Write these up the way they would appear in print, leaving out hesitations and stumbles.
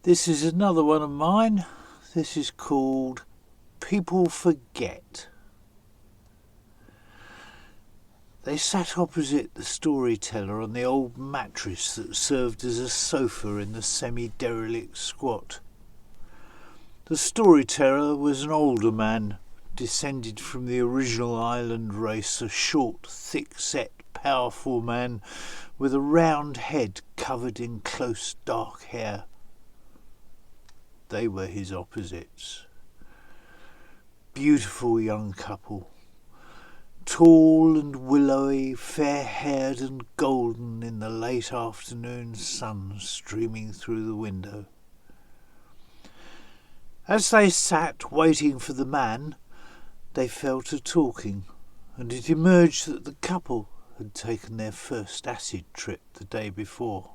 This is another one of mine. This is called People Forget. They sat opposite the storyteller on the old mattress that served as a sofa in the semi-derelict squat. The storyteller was an older man, descended from the original island race, a short, thick-set, powerful man with a round head covered in close dark hair. They were his opposites. Beautiful young couple, tall and willowy, fair-haired and golden in the late afternoon sun streaming through the window. As they sat waiting for the man, they fell to talking, and it emerged that the couple had taken their first acid trip the day before.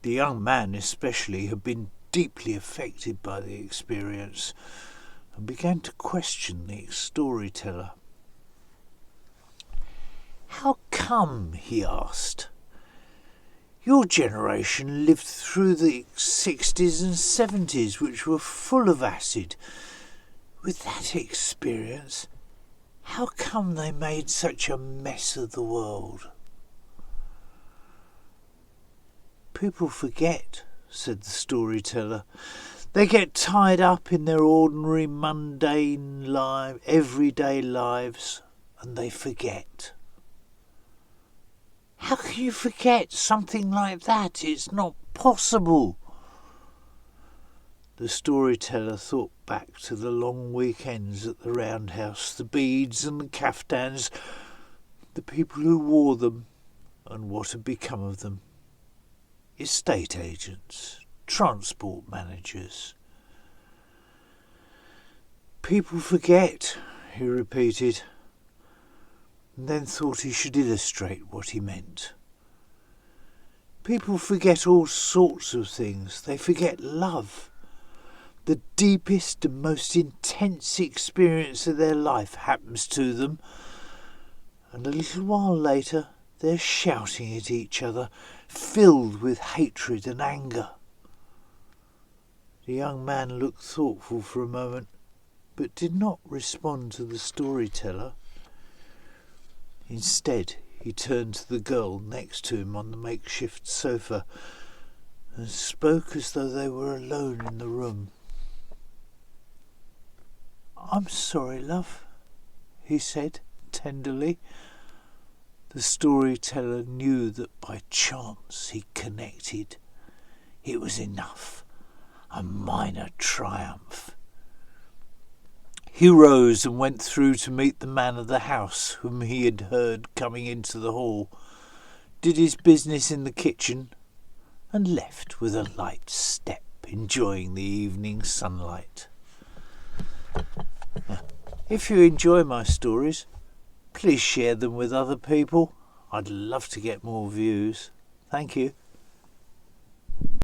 The young man especially had been deeply affected by the experience and began to question the storyteller. "How come?" he asked. "Your generation lived through the 60s and 70s, which were full of acid. With that experience, how come they made such a mess of the world?" "People forget," said the storyteller. "They get tied up in their ordinary, mundane everyday lives, and they forget." "How can you forget something like that? It's not possible." The storyteller thought back to the long weekends at the roundhouse, the beads and the caftans, the people who wore them, and what had become of them. Estate agents, transport managers. "People forget," he repeated, and then thought he should illustrate what he meant. "People forget all sorts of things. They forget love. The deepest and most intense experience of their life happens to them, and a little while later they're shouting at each other, filled with hatred and anger." The young man looked thoughtful for a moment, but did not respond to the storyteller. Instead, he turned to the girl next to him on the makeshift sofa and spoke as though they were alone in the room. "I'm sorry, love," he said tenderly. The storyteller knew that by chance he connected. It was enough, a minor triumph. He rose and went through to meet the man of the house whom he had heard coming into the hall, did his business in the kitchen, and left with a light step, enjoying the evening sunlight. If you enjoy my stories, please share them with other people. I'd love to get more views. Thank you.